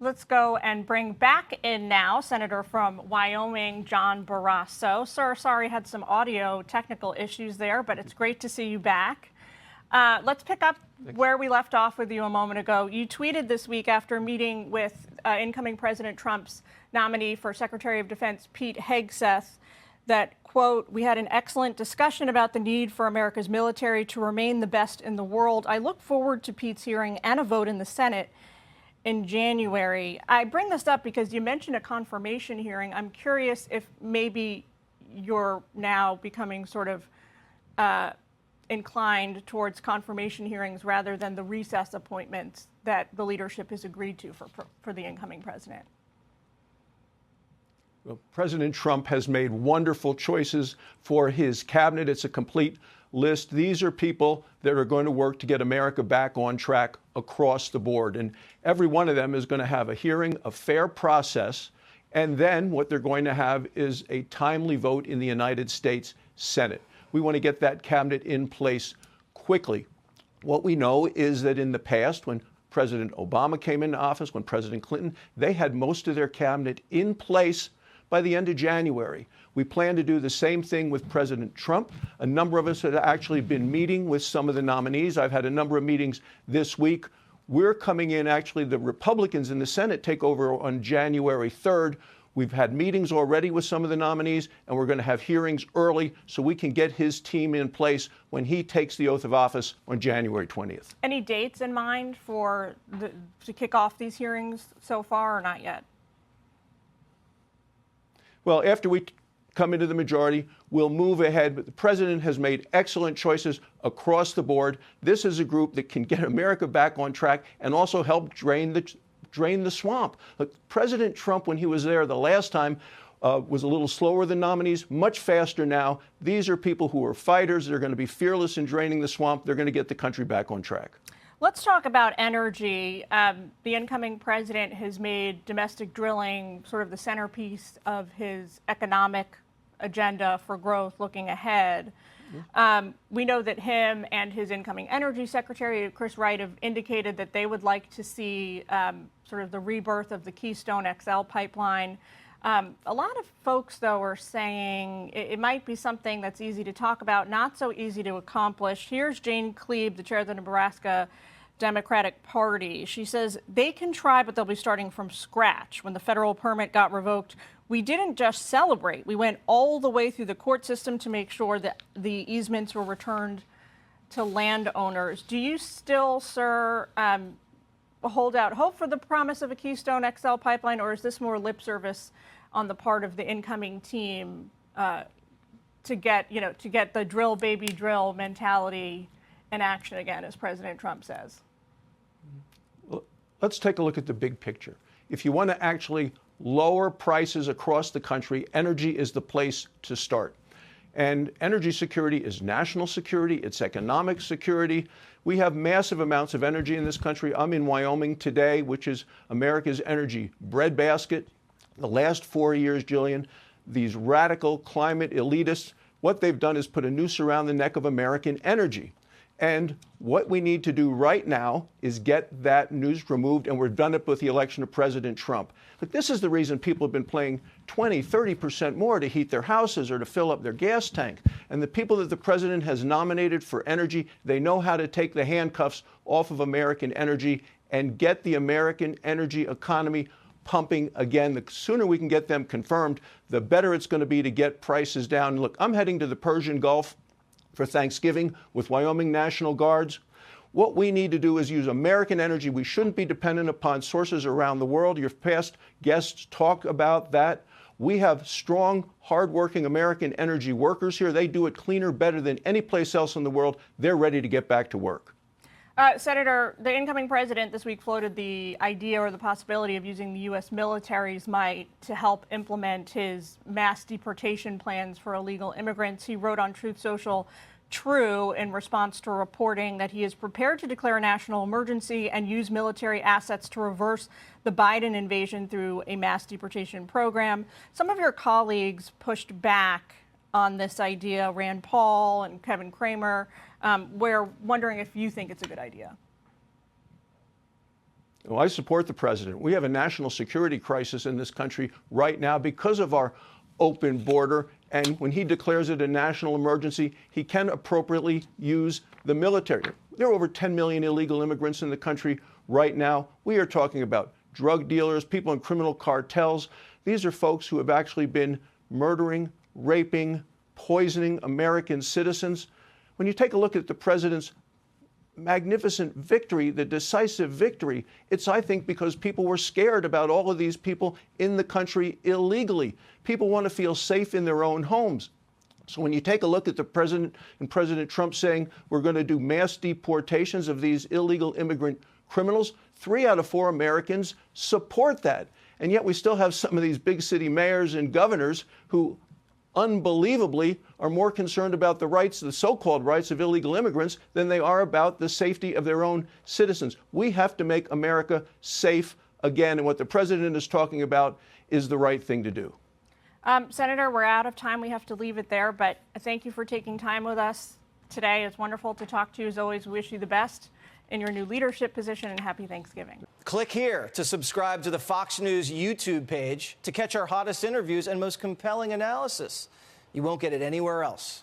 Let's go and bring back in now Senator from Wyoming, John Barrasso. Sir, sorry, had some audio technical issues there, but it's great to see you back. Let's pick up where we left off with you a moment ago. You tweeted this week after meeting with incoming President Trump's nominee for Secretary of Defense, Pete Hegseth, that, quote, "We had an excellent discussion about the need for America's military to remain the best in the world. I look forward to Pete's hearing and a vote in the Senate in January." I bring this up because you mentioned a confirmation hearing. I'm curious if maybe you're now becoming sort of inclined towards confirmation hearings rather than the recess appointments that the leadership has agreed to for the incoming president. Well, President Trump has made wonderful choices for his cabinet. It's a complete list. These are people that are going to work to get America back on track across the board. And every one of them is going to have a hearing, a fair process, and then what they're going to have is a timely vote in the United States Senate. We want to get that cabinet in place quickly. What we know is that in the past, when President Obama came into office, when President Clinton, they had most of their cabinet in place by the end of January. We plan to do the same thing with President Trump. A number of us have actually been meeting with some of the nominees. I've had a number of meetings this week. We're coming in, actually, the Republicans in the Senate take over on January 3rd. We've had meetings already with some of the nominees, and we're going to have hearings early so we can get his team in place when he takes the oath of office on January 20th. Any dates in mind to kick off these hearings so far, or not yet? Well, after we come into the majority, we'll move ahead. But the president has made excellent choices across the board. This is a group that can get America back on track and also help drain the swamp. Look, President Trump, when he was there the last time, was a little slower than nominees, much faster now. These are people who are fighters. They're going to be fearless in draining the swamp. They're going to get the country back on track. Let's talk about energy. The incoming president has made domestic drilling sort of the centerpiece of his economic agenda for growth looking ahead. We know that him and his incoming energy secretary, Chris Wright, have indicated that they would like to see sort of the rebirth of the Keystone XL pipeline. A lot of folks, though, are saying it might be something that's easy to talk about, not so easy to accomplish. Here's Jane Kleeb, the chair of the Nebraska Democratic Party. She says they can try, but they'll be starting from scratch. When the federal permit got revoked, we didn't just celebrate. We went all the way through the court system to make sure that the easements were returned to landowners. Do you still, sir, hold out hope for the promise of a Keystone XL pipeline, or is this more lip service on the part of the incoming team to get the drill baby drill mentality in action again, as President Trump says? Well, let's take a look at the big picture. If you want to actually lower prices across the country, energy is the place to start. And energy security is national security, it's economic security. We have massive amounts of energy in this country. I'm in Wyoming today, which is America's energy breadbasket. The last 4 years, Jillian, these radical climate elitists, what they've done is put a noose around the neck of American energy. And what we need to do right now is get that noose removed, and we've done it with the election of President Trump. But this is the reason people have been paying 20, 30% more to heat their houses or to fill up their gas tank. And the people that the president has nominated for energy, they know how to take the handcuffs off of American energy and get the American energy economy pumping again. The sooner we can get them confirmed, the better it's going to be to get prices down. Look, I'm heading to the Persian Gulf for Thanksgiving with Wyoming National Guards. What we need to do is use American energy. We shouldn't be dependent upon sources around the world. Your past guests talk about that. We have strong, hardworking American energy workers here. They do it cleaner, better than any place else in the world. They're ready to get back to work. Senator, the incoming president this week floated the idea or the possibility of using the U.S. military's might to help implement his mass deportation plans for illegal immigrants. He wrote on Truth Social, "True," in response to reporting that he is prepared to declare a national emergency and use military assets to reverse the Biden invasion through a mass deportation program. Some of your colleagues pushed back on this idea, Rand Paul and Kevin Cramer. We're wondering if you think it's a good idea. Well, I support the president. We have a national security crisis in this country right now because of our open border. And when he declares it a national emergency, he can appropriately use the military. There are over 10 million illegal immigrants in the country right now. We are talking about drug dealers, people in criminal cartels. These are folks who have actually been murdering, raping, poisoning American citizens. When you take a look at the president's magnificent victory, the decisive victory, it's, I think, because people were scared about all of these people in the country illegally. People want to feel safe in their own homes. So when you take a look at the president and President Trump saying we're going to do mass deportations of these illegal immigrant criminals, 3 out of 4 Americans support that. And yet we still have some of these big city mayors and governors who unbelievably are more concerned about the rights, the so-called rights of illegal immigrants than they are about the safety of their own citizens. We have to make America safe again, and what the president is talking about is the right thing to do. Senator, we're out of time. We have to leave it there, but thank you for taking time with us today. It's wonderful to talk to you. As always, we wish you the best in your new leadership position, and happy Thanksgiving. Click here to subscribe to the Fox News YouTube page to catch our hottest interviews and most compelling analysis. You won't get it anywhere else.